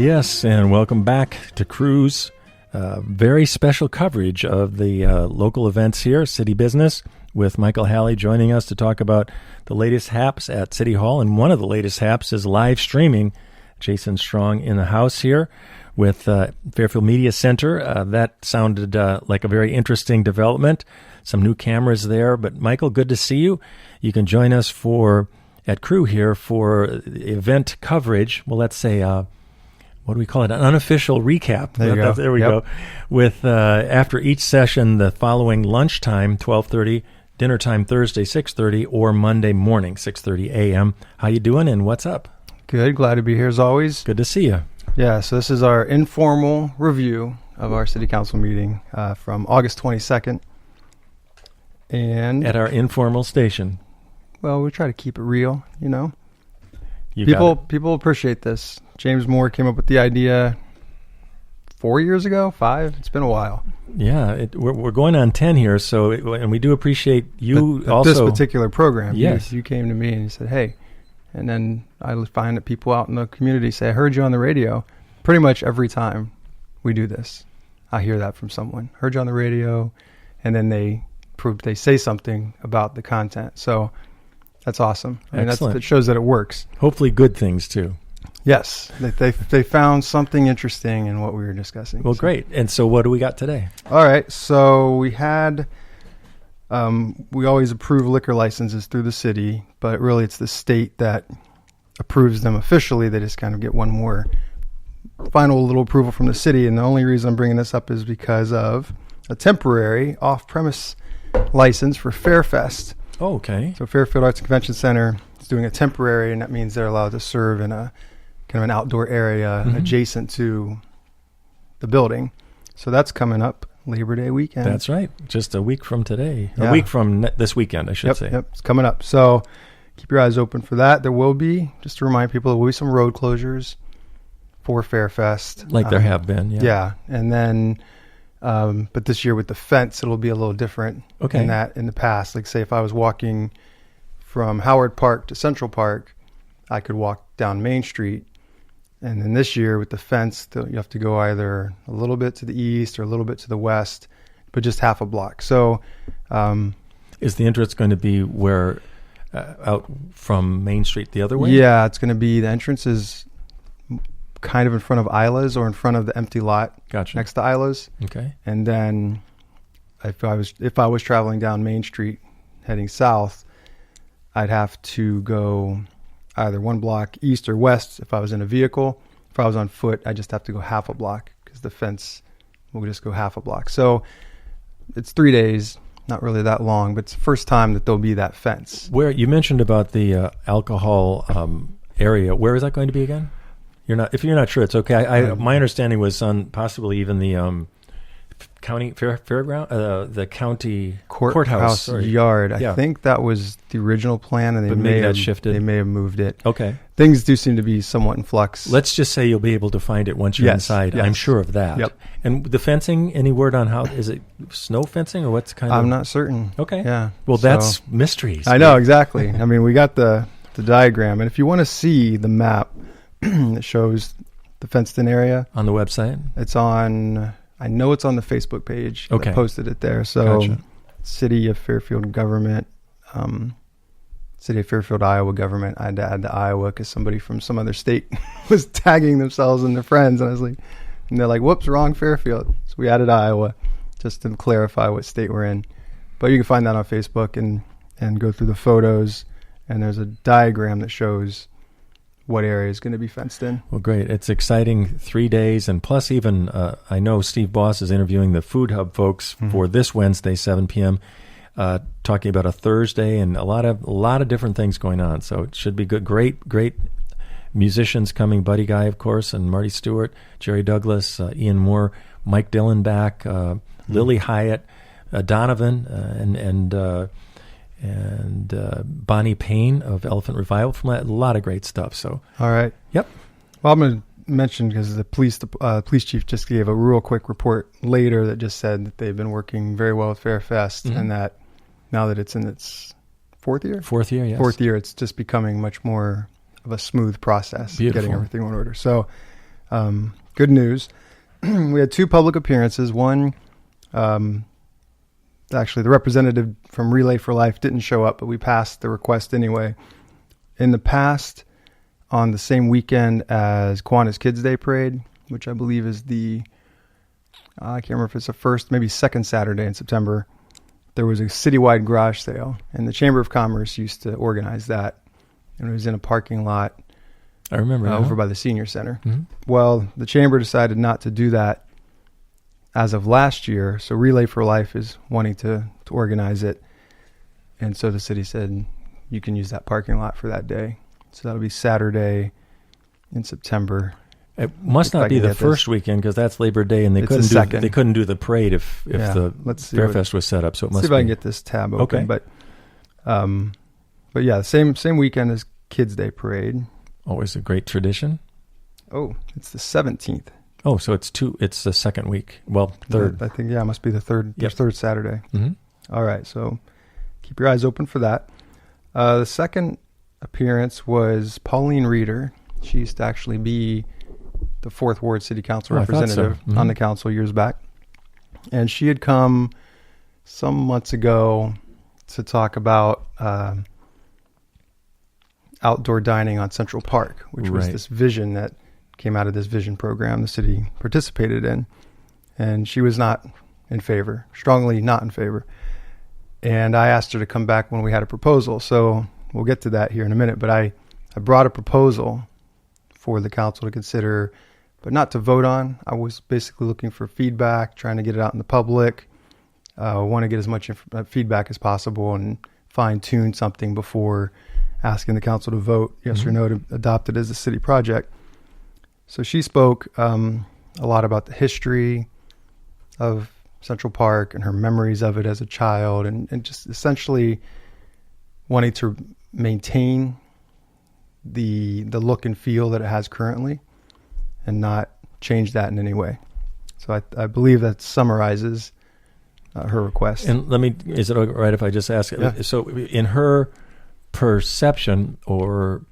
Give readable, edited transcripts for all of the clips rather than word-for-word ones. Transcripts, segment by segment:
Yes, and welcome back to KRUU's very special coverage of the local events here, City Business, with Michael Halley joining us to talk about the latest haps at City Hall. And one of the latest haps is live streaming. Jason Strong in the house here with Fairfield Media Center. That sounded like a very interesting development. Some new cameras there. But Michael, good to see you. You can join us at KRUU here for event coverage. Well, let's say, what do we call it? An unofficial recap. There we go. With after each session, the following lunchtime, 12:30, dinner time Thursday, 6:30, or Monday morning, 6:30 a.m. How you doing and what's up? Good. Glad to be here as always. Good to see you. Yeah, so this is our informal review of our city council meeting from August 22nd. And at our informal station. Well, we try to keep it real, you know. People appreciate this. James Moore came up with the idea 4 years ago, 5. It's been a while. Yeah, we're going on 10 here. So, and we do appreciate you also. This particular program. Yes, you came to me and you said, "Hey," and then I find that people out in the community say, "I heard you on the radio." Pretty much every time we do this, I hear that from someone. Heard you on the radio, and then they say something about the content. So. That's awesome. I mean, that shows that it works. Hopefully good things, too. Yes. They found something interesting in what we were discussing. Well, great. And so what do we got today? All right. So we had, we always approve liquor licenses through the city, but really it's the state that approves them officially. They just kind of get one more final little approval from the city. And the only reason I'm bringing this up is because of a temporary off-premise license for Fairfest. Oh, okay. So Fairfield Arts and Convention Center is doing a temporary, and that means they're allowed to serve in a kind of an outdoor area adjacent to the building. So that's coming up Labor Day weekend. That's right. Just a week from today. Yeah. A week from this weekend, I should say. Yep, it's coming up. So keep your eyes open for that. There will be, just to remind people, there will be some road closures for Fairfest. Like there have been, yeah. Yeah, and then... but this year with the fence, it'll be a little different than that in the past. Like, say, if I was walking from Howard Park to Central Park, I could walk down Main Street. And then this year with the fence, you have to go either a little bit to the east or a little bit to the west, but just half a block. So, is the entrance going to be where out from Main Street the other way? Yeah, it's going to be, the entrance is kind of in front of Isla's or in front of the empty lot next to Isla's. Okay. And then if I was traveling down Main Street heading south, I'd have to go either one block east or west if I was in a vehicle. If I was on foot, I just have to go half a block because the fence will just go half a block. So it's 3 days, not really that long, but it's the first time that there'll be that fence. Where you mentioned about the alcohol area, where is that going to be again? If you're not sure, it's okay. My understanding was on possibly even the county fairground, the county courthouse yard. I think that was the original plan, and they may have shifted. They may have moved it. Okay, things do seem to be somewhat in flux. Let's just say you'll be able to find it once you're inside. Yes. I'm sure of that. Yep. And the fencing, any word on how is it snow fencing or what's kind of? I'm not certain. Okay. Yeah. Well, that's mysteries. I know exactly. I mean, we got the diagram, and if you want to see the map that shows the fenced-in area on the website, it's on. I know it's on the Facebook page. Okay, I posted it there. So, City of Fairfield government, City of Fairfield, Iowa government. I had to add the Iowa because somebody from some other state was tagging themselves and their friends, and I was like, and they're like, "Whoops, wrong Fairfield." So we added Iowa just to clarify what state we're in. But you can find that on Facebook and go through the photos, and there's a diagram that shows what area is going to be fenced in. Well, great. It's exciting 3 days. And plus even, I know Steve Boss is interviewing the Food Hub folks for this Wednesday, 7 p.m., talking about a Thursday and a lot of different things going on. So it should be good. Great musicians coming. Buddy Guy, of course, and Marty Stewart, Jerry Douglas, Ian Moore, Mike Dillon back, Lily Hyatt, Donovan, and Bonnie Payne of Elephant Revival. From a lot of great stuff. So, all right. Yep. Well, I'm going to mention because the police chief just gave a real quick report later that just said that they've been working very well with Fairfest, and that now that it's in its fourth year, yes. Fourth year, it's just becoming much more of a smooth process, getting everything in order. So Good news. We had 2 public appearances. One, actually, the representative from Relay for Life didn't show up, but we passed the request anyway. In the past, on the same weekend as Kiwanis Kids Day Parade, which I believe is I can't remember if it's the first, maybe second Saturday in September, there was a citywide garage sale, and the Chamber of Commerce used to organize that, and it was in a parking lot. I remember over by the senior center. Mm-hmm. Well, the chamber decided not to do that as of last year, so Relay for Life is wanting to organize it, and so the city said you can use that parking lot for that day. So that'll be Saturday in September. It must not be the first weekend because that's Labor Day, and they couldn't do the parade if the Fairfest was set up. So it must see if I can get this tab open. Okay. But yeah, same weekend as Kids Day Parade. Always a great tradition. Oh, it's the 17th. Oh, so it's the second week. Well, third. I think, it must be the third. Yep. Third Saturday. Mm-hmm. All right, so keep your eyes open for that. The second appearance was Pauline Reeder. She used to actually be the 4th Ward City Council representative on the council years back. And she had come some months ago to talk about outdoor dining on Central Park, which was this vision that came out of this vision program the city participated in. And she was not in favor, strongly not in favor. And I asked her to come back when we had a proposal. So we'll get to that here in a minute. But I brought a proposal for the council to consider, but not to vote on. I was basically looking for feedback, trying to get it out in the public. I want to get as much feedback as possible and fine-tune something before asking the council to vote yes or no to adopt it as a city project. So she spoke a lot about the history of Central Park and her memories of it as a child, and just essentially wanting to maintain the look and feel that it has currently and not change that in any way. So I believe that summarizes her request. And is it all right if I just ask? Yeah. So in her perception, or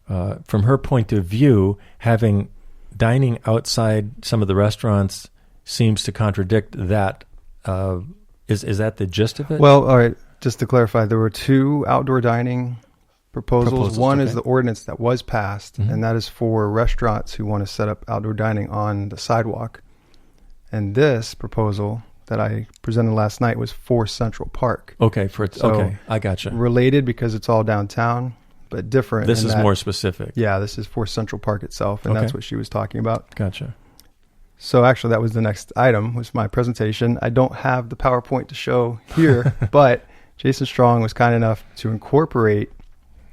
from her point of view, having dining outside some of the restaurants seems to contradict that. Is that the gist of it? Well, all right, just to clarify, there were 2 outdoor dining proposals. One is the ordinance that was passed, and that is for restaurants who want to set up outdoor dining on the sidewalk. And this proposal that I presented last night was for Central Park. Okay, I gotcha. Related because it's all downtown, but different. This is more specific. Yeah, this is for Central Park itself, and that's what she was talking about. Gotcha. So actually, that was the next item, was my presentation. I don't have the PowerPoint to show here, but Jason Strong was kind enough to incorporate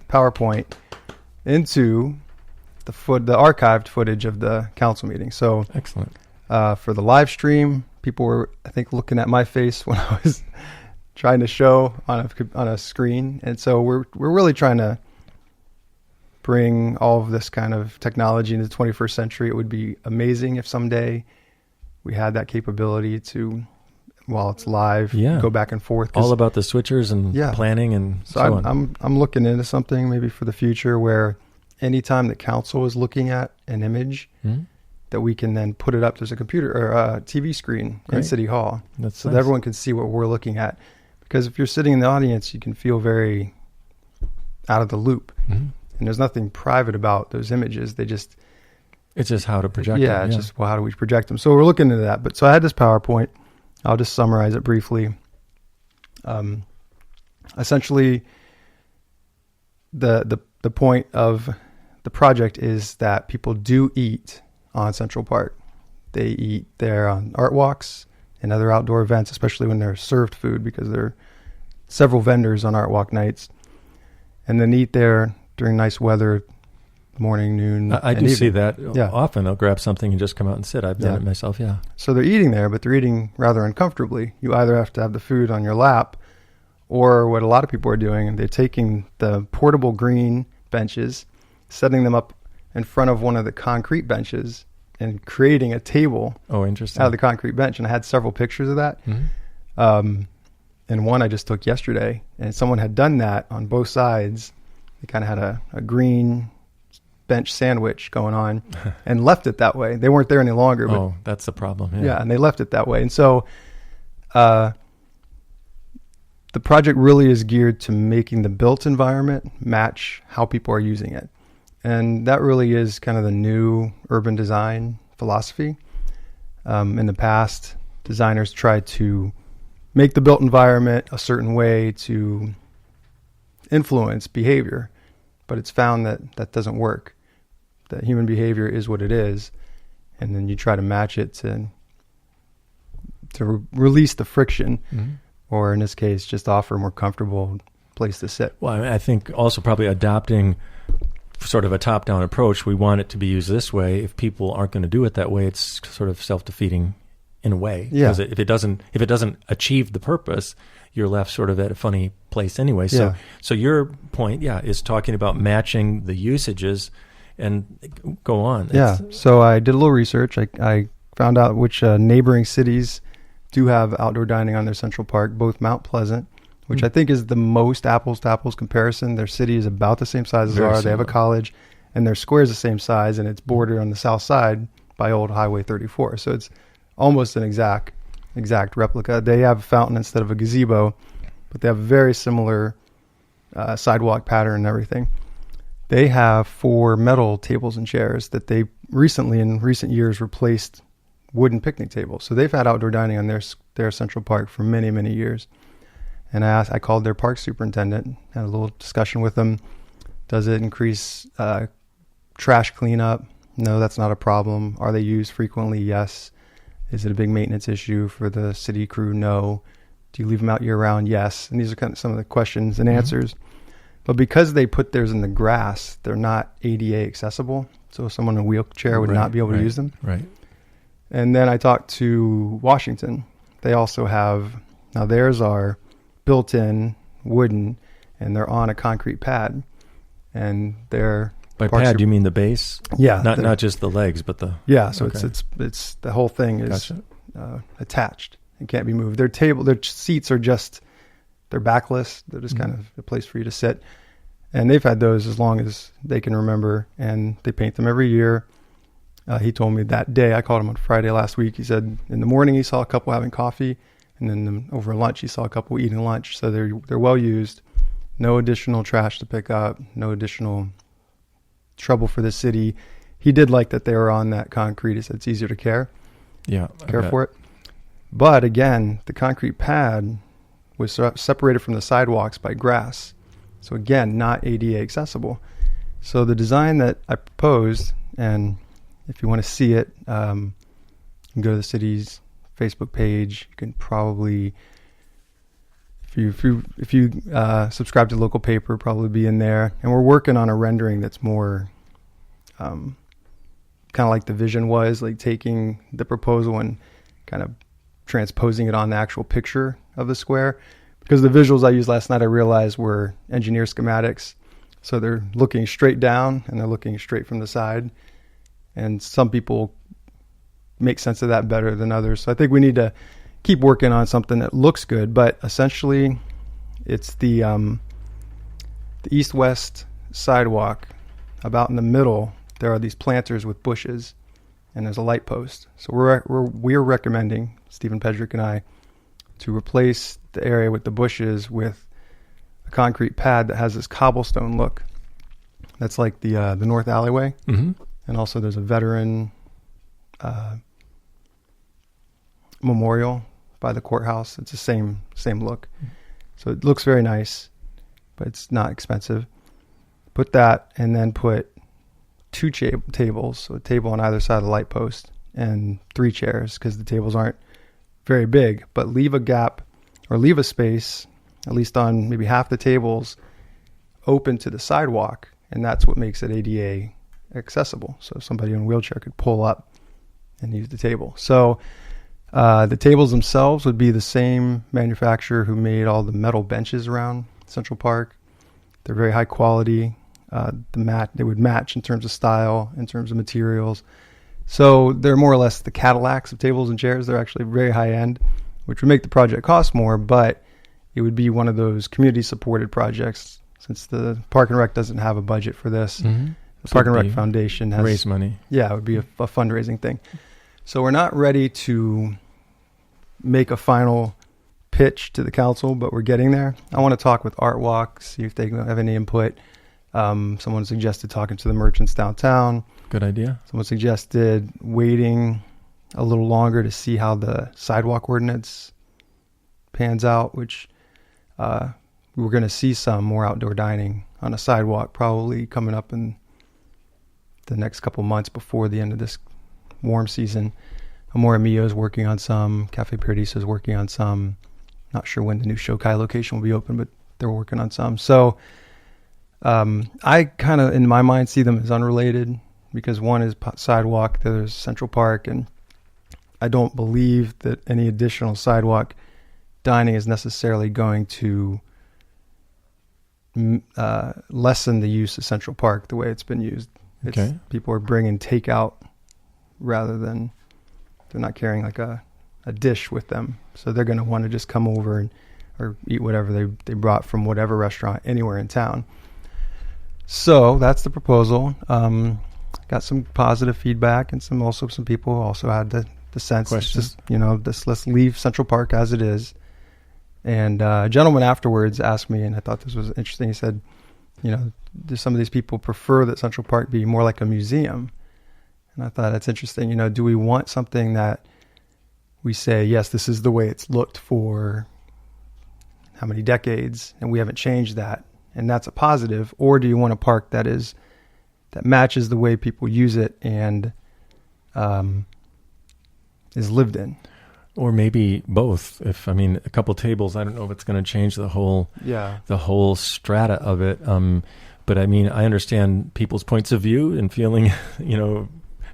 PowerPoint into the archived footage of the council meeting. So excellent. For the live stream, people were, I think, looking at my face when I was trying to show on a screen, and so we're really trying to bring all of this kind of technology into the 21st century. It would be amazing if someday we had that capability to, while it's live, go back and forth. All about the switchers and planning and so on. I'm looking into something maybe for the future where anytime the council is looking at an image, that we can then put it up. There's a computer or a TV screen in City Hall, so that everyone can see what we're looking at. Because if you're sitting in the audience, you can feel very out of the loop. And there's nothing private about those images. It's just how to project them. Yeah, it's just how do we project them. So we're looking into that. But so I had this PowerPoint. I'll just summarize it briefly. Essentially, the point of the project is that people do eat on Central Park. They eat there on art walks and other outdoor events, especially when they're served food, because there are several vendors on art walk nights, and then eat there during nice weather, morning, noon. I do see that often. They'll grab something and just come out and sit. I've done it myself, So they're eating there, but they're eating rather uncomfortably. You either have to have the food on your lap, or what a lot of people are doing, they're taking the portable green benches, setting them up in front of one of the concrete benches, and creating a table out of the concrete bench. And I had several pictures of that. And one I just took yesterday, and someone had done that on both sides. They kind of had a green bench sandwich going on and left it that way. They weren't there any longer. But, that's the problem. Yeah, and they left it that way. And so the project really is geared to making the built environment match how people are using it. And that really is kind of the new urban design philosophy. In the past, designers tried to make the built environment a certain way to influence behavior, but it's found that that doesn't work. That human behavior is what it is, and then you try to match it to release the friction, or in this case, just offer a more comfortable place to sit. Well, I think also probably adopting sort of a top-down approach. We want it to be used this way. If people aren't going to do it that way, it's sort of self-defeating in a way. Yeah. Because if it doesn't achieve the purpose, you're left sort of at a funny place anyway. So, so your point, is talking about matching the usages and go on. So I did a little research. I found out which neighboring cities do have outdoor dining on their Central Park, both Mount Pleasant, which I think is the most apples to apples comparison. Their city is about the same size as ours. They have a college, and their square is the same size, and it's bordered on the south side by Old Highway 34. So it's almost an exact replica. They have a fountain instead of a gazebo, but they have a very similar sidewalk pattern and everything. They have 4 metal tables and chairs that they recently, in recent years, replaced wooden picnic tables. So they've had outdoor dining on their Central Park for many, many years. And I called their park superintendent, had a little discussion with them. Does it increase trash cleanup? No, that's not a problem. Are they used frequently? Yes. Is it a big maintenance issue for the city crew? No. Do you leave them out year round? Yes. And these are kind of some of the questions and answers. But because they put theirs in the grass, they're not ADA accessible. So someone in a wheelchair would not be able to use them. Right. And then I talked to Washington. They also have, now theirs are built-in, wooden, and they're on a concrete pad. And they're... By pad, do you mean the base? Yeah. Not just the legs, but the... Yeah, so it's the whole thing is attached. It can't be moved. Their seats are just... They're backless. They're just kind of a place for you to sit. And they've had those as long as they can remember, and they paint them every year. He told me that day, I called him on Friday last week. He said in the morning he saw a couple having coffee, and then over lunch he saw a couple eating lunch. So they're well used. No additional trash to pick up. No additional trouble for the city. He did like that they were on that concrete. He said it's easier to care. Yeah, care for it. But again, the concrete pad was separated from the sidewalks by grass. So again, not ADA accessible. So the design that I proposed, and if you want to see it, you can go to the city's Facebook page. You can probably, if you subscribe to the local paper, probably be in there. And we're working on a rendering that's more kind of like the vision was, like taking the proposal and kind of transposing it on the actual picture of the square. Because the visuals I used last night, I realized were engineer schematics. So they're looking straight down and they're looking straight from the side. And some people make sense of that better than others. So I think we need to keep working on something that looks good. But essentially, it's the east-west sidewalk. About in the middle, there are these planters with bushes, and there's a light post. So we're recommending, Stephen Pedrick and I, to replace the area with the bushes with a concrete pad that has this cobblestone look. That's like the north alleyway. Mm-hmm. And also there's a veteran memorial by the courthouse. It's the same look. So it looks very nice, but it's not expensive. Put that, and then put 2 tables, so a table on either side of the light post, and 3 chairs, because the tables aren't very big, but leave a gap or leave a space, at least on maybe half the tables, open to the sidewalk, and that's what makes it ADA accessible. So somebody in a wheelchair could pull up and use the table. So the tables themselves would be the same manufacturer who made all the metal benches around Central Park. They're very high quality. They would match in terms of style, in terms of materials. So they're more or less the Cadillacs of tables and chairs. They're actually very high end, which would make the project cost more, but it would be one of those community supported projects. Since the Park and Rec doesn't have a budget for this, The Park and Rec Foundation has raise money. Yeah, it would be a fundraising thing. So we're not ready to make a final pitch to the council, but we're getting there. I want to talk with Art Walk, see if they have any input. Someone suggested talking to the merchants downtown. Good idea. Someone suggested waiting a little longer to see how the sidewalk ordinance pans out, which we're going to see some more outdoor dining on a sidewalk probably coming up in the next couple months before the end of this warm season. Amore Mio is working on some. Cafe Paradiso is working on some. Not sure when the new Shokai location will be open, but they're working on some. So I kind of, in my mind, see them as unrelated because one is sidewalk, the other is Central Park, and I don't believe that any additional sidewalk dining is necessarily going to lessen the use of Central Park the way it's been used. People are bringing takeout rather than they're not carrying like a dish with them. So they're going to want to just come over or eat whatever they brought from whatever restaurant anywhere in town. So that's the proposal. Got some positive feedback, and some people also had the sense, just, let's leave Central Park as it is. And a gentleman afterwards asked me, and I thought this was interesting. He said, some of these people prefer that Central Park be more like a museum. And I thought that's interesting. Do we want something that we say, yes, this is the way it's looked for how many decades, and we haven't changed that, and that's a positive? Or do you want a park that matches the way people use it and is lived in? Or maybe both. A couple tables, I don't know if it's going to change the whole strata of it. But I understand people's points of view and feeling,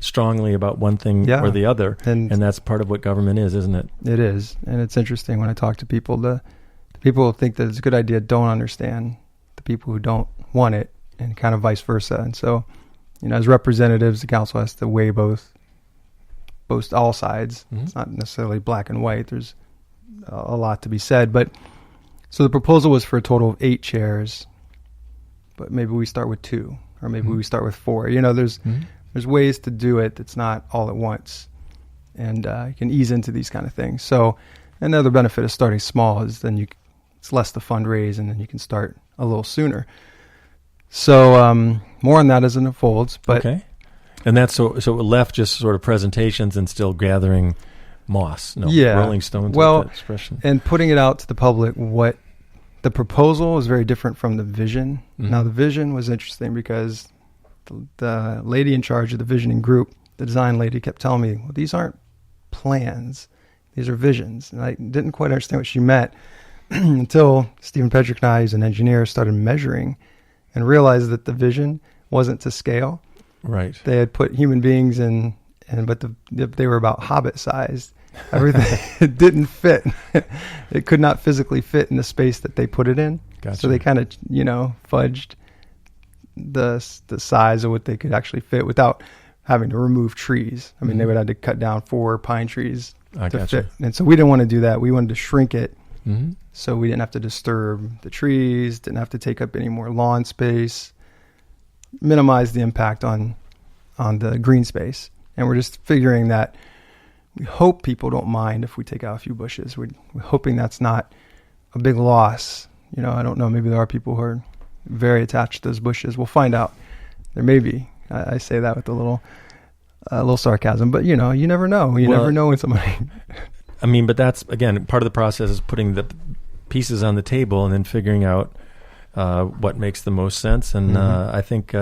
strongly about one thing or the other. And that's part of what government is, isn't it? It is. And it's interesting when I talk to people, the people who think that it's a good idea don't understand the people who don't want it, and kind of vice versa. And so, as representatives, the council has to weigh both all sides. Mm-hmm. It's not necessarily black and white. There's a lot to be said. But so the proposal was for a total of 8 chairs, but maybe we start with 2, or maybe we start with 4. There's ways to do it that's not all at once, and you can ease into these kind of things. So another benefit of starting small is then it's less to fundraise, and then you can start a little sooner. So more on that as it unfolds. But okay. And that's so it left just sort of presentations and still gathering moss. Rolling stones. Well, with that expression. And putting it out to the public. What the proposal is very different from the vision. Mm-hmm. Now the vision was interesting because the lady in charge of the visioning group, the design lady, kept telling me, well, these aren't plans, these are visions. And I didn't quite understand what she meant until Stephen Pedrick and I, as an engineer, started measuring and realized that the vision wasn't to scale. Right. They had put human beings in, but they were about hobbit sized. Everything it didn't fit. It could not physically fit in the space that they put it in. Gotcha. So they kind of, fudged the size of what they could actually fit without having to remove trees. They would have to cut down 4 pine trees to fit. And so we didn't want to do that. We wanted to shrink it. Mm-hmm. So we didn't have to disturb the trees, didn't have to take up any more lawn space, minimize the impact on the green space. And we're just figuring that we hope people don't mind if we take out a few bushes. We're hoping that's not a big loss. I don't know. Maybe there are people who are very attached to those bushes. We'll find out. There may be. I say that with a little sarcasm, but you never know. You never know when somebody. But that's, again, part of the process is putting the pieces on the table and then figuring out what makes the most sense. And I think,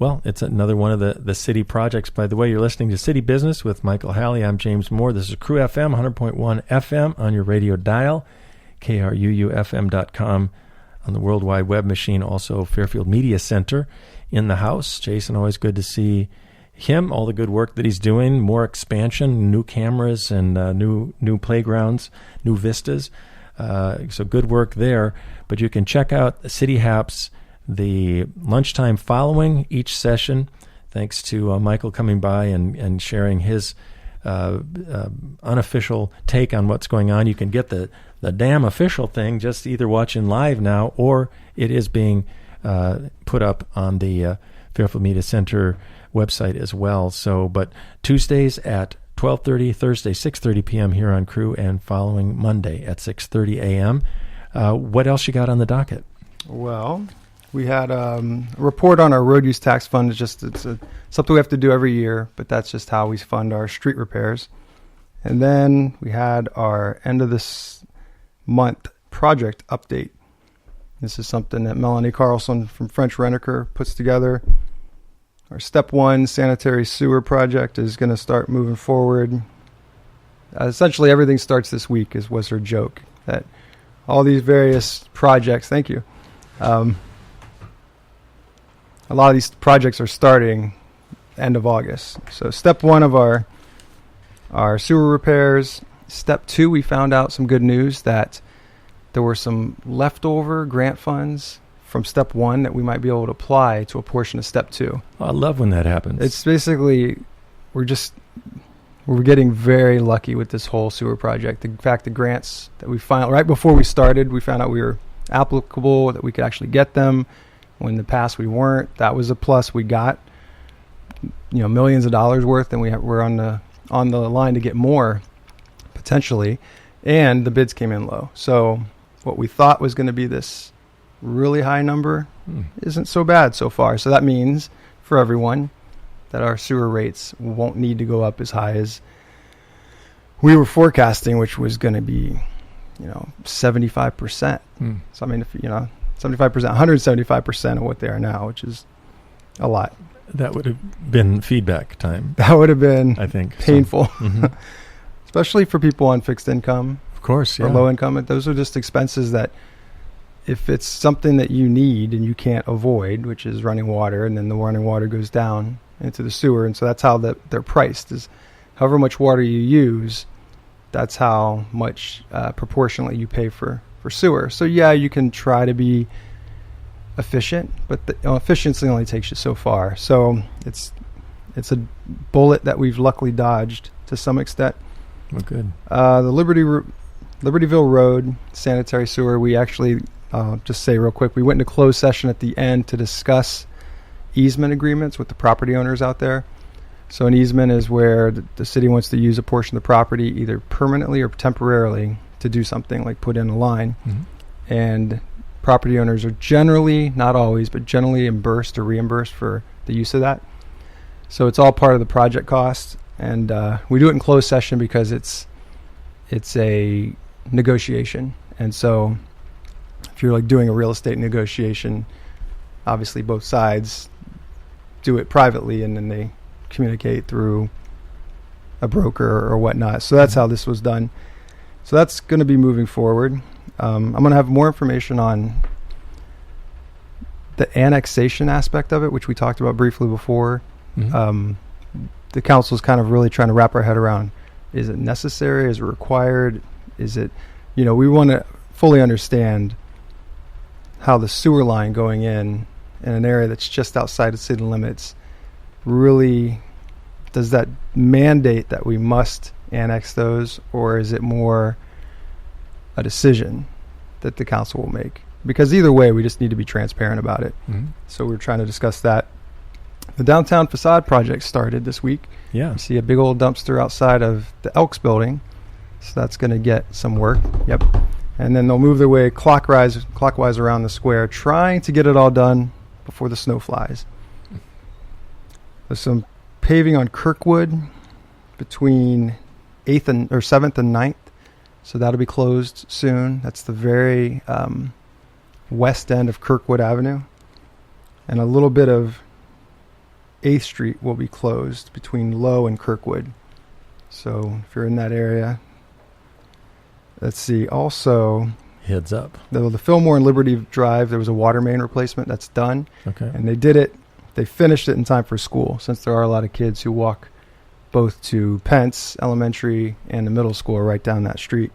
it's another one of the city projects. By the way, you're listening to City Business with Michael Halley. I'm James Moore. This is KRUU-FM, 100.1 FM on your radio dial, KRUU-FM.com on the World Wide Web machine, also Fairfield Media Center in the house. Jason, always good to see him, all the good work that he's doing, more expansion, new cameras and new playgrounds, new vistas. So good work there. But you can check out City Haps the lunchtime following each session, thanks to Michael coming by and sharing his unofficial take on what's going on. You can get the damn official thing just either watching live now, or it is being put up on the Fairfield Media Center website as well. So, but Tuesdays at 12:30, Thursday 6:30 p.m. here on KRUU, and following Monday at 6:30 a.m. What else you got on the docket? Well, we had a report on our road use tax fund. It's something we have to do every year, but that's just how we fund our street repairs. And then we had our end of this month project update. This is something that Melanie Carlson from French Rent-A-Car puts together. Our step 1 sanitary sewer project is going to start moving forward. Essentially, everything starts this week, was her joke. That all these various projects, thank you. A lot of these projects are starting end of August. So step 1 of our sewer repairs. Step 2, we found out some good news that there were some leftover grant funds from step 1 that we might be able to apply to a portion of step 2. I love when that happens. It's basically, we're getting very lucky with this whole sewer project. In fact, the grants that we found right before we started, we found out we were applicable, that we could actually get them. When in the past we weren't. That was a plus. We got, millions of dollars worth, and we're on the line to get more potentially, and the bids came in low. So what we thought was going to be this really high number isn't so bad so far. So that means for everyone that our sewer rates won't need to go up as high as we were forecasting, which was going to be 75%. So I mean, if 75%, 175% of what they are now, which is a lot. That would have been feedback time. That would have been, I think, painful. So. Mm-hmm. Especially for people on fixed income. Of course, yeah. Or low income. Those are just expenses that if it's something that you need and you can't avoid, which is running water, and then the running water goes down into the sewer, and so that's how they're priced, is however much water you use, that's how much proportionally you pay for sewer. So yeah, you can try to be efficient, but efficiency only takes you so far. So it's a bullet that we've luckily dodged to some extent. Oh, good. The Libertyville Road sanitary sewer, we actually, just say real quick, we went into closed session at the end to discuss easement agreements with the property owners out there. So an easement is where the city wants to use a portion of the property either permanently or temporarily to do something like put in a line. Mm-hmm. And property owners are generally, not always, but generally reimbursed for the use of that. So it's all part of the project cost. And we do it in closed session because it's a negotiation. And so if you're like doing a real estate negotiation, obviously both sides do it privately and then they communicate through a broker or whatnot. So that's how this was done. So that's going to be moving forward. I'm going to have more information on the annexation aspect of it, which we talked about briefly before. Mm-hmm. The council is kind of really trying to wrap our head around, is it necessary? Is it required? Is it, we want to fully understand how the sewer line going in an area that's just outside of city limits really, does that mandate that we must annex those, or is it more a decision that the council will make? Because either way, we just need to be transparent about it. Mm-hmm. So we're trying to discuss that. The downtown facade project started this week. Yeah. You see a big old dumpster outside of the Elks building. So that's going to get some work. Yep. And then they'll move their way clockwise around the square, trying to get it all done before the snow flies. There's some paving on Kirkwood between 7th and 9th. So that'll be closed soon. That's the very west end of Kirkwood Avenue. And a little bit of 8th Street will be closed between Low and Kirkwood. So if you're in that area, let's see. Also, heads up. The Fillmore and Liberty Drive, there was a water main replacement that's done. Okay. And they finished it in time for school, since there are a lot of kids who walk both to Pence Elementary and the middle school right down that street.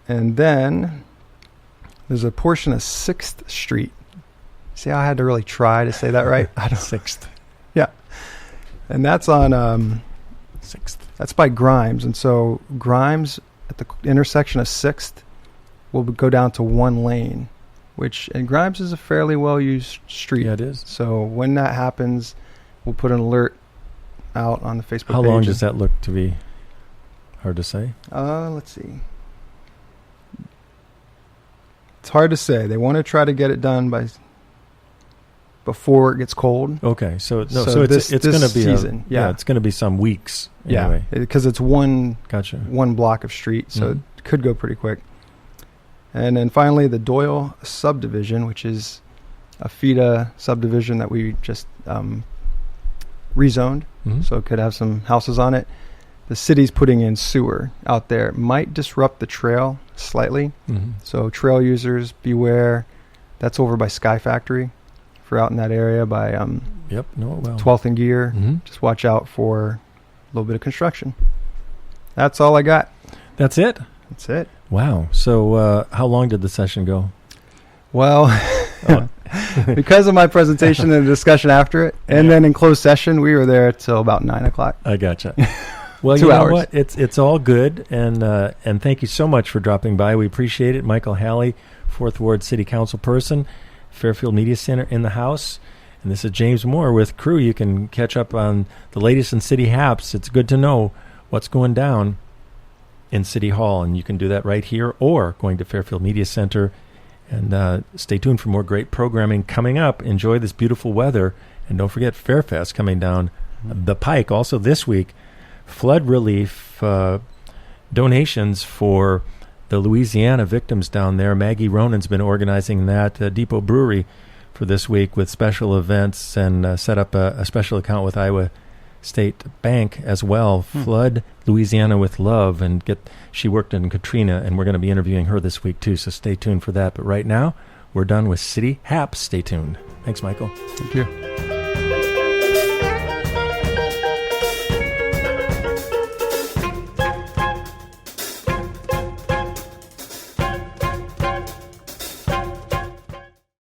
And then there's a portion of 6th Street. See how I had to really try to say that right? 6th. Yeah. And that's on 6th. That's by Grimes. And so Grimes at the intersection of 6th will go down to one lane. and Grimes is a fairly well-used street. Yeah, it is. So when that happens, we'll put an alert out on the Facebook page. How long does that look to be? Hard to say. Let's see. It's hard to say. They want to try to get it done before it gets cold. Okay, so it's this going to be season. it's going to be some weeks. Anyway. Yeah, because it's one block of street, so Mm-hmm. it could go pretty quick. And then finally, the Doyle subdivision, which is a FIDA subdivision that we just rezoned, so it could have some houses on it. The city's putting in sewer out there. It might disrupt the trail slightly. So trail users, beware. That's over by Sky Factory. If you're out in that area by 12th and Gear, just watch out for a little bit of construction. That's all I got. That's it? That's it. Wow. So how long did the session go? Well, because of my presentation and the discussion after it, and then in closed session, we were there till about 9 o'clock. I gotcha. Well, 2 you know hours. what? It's all good, and thank you so much for dropping by. We appreciate it. Michael Halley, 4th Ward City Council person, Fairfield Media Center in the house. And this is James Moore with KRUU. You can catch up on the latest in City Haps. It's good to know what's going down in City Hall, and you can do that right here or going to Fairfield Media Center. And stay tuned for more great programming coming up. Enjoy this beautiful weather, and don't forget Fairfest coming down the pike. Also this week, flood relief donations for the Louisiana victims down there. Maggie Ronan's been organizing that Depot Brewery for this week with special events, and set up a special account with Iowa State Bank as well. Flood Louisiana with Love, and she worked in Katrina, and we're going to be interviewing her this week too, so stay tuned for that. But right now, we're done with City Haps. Stay tuned. Thanks, Michael. Thank you.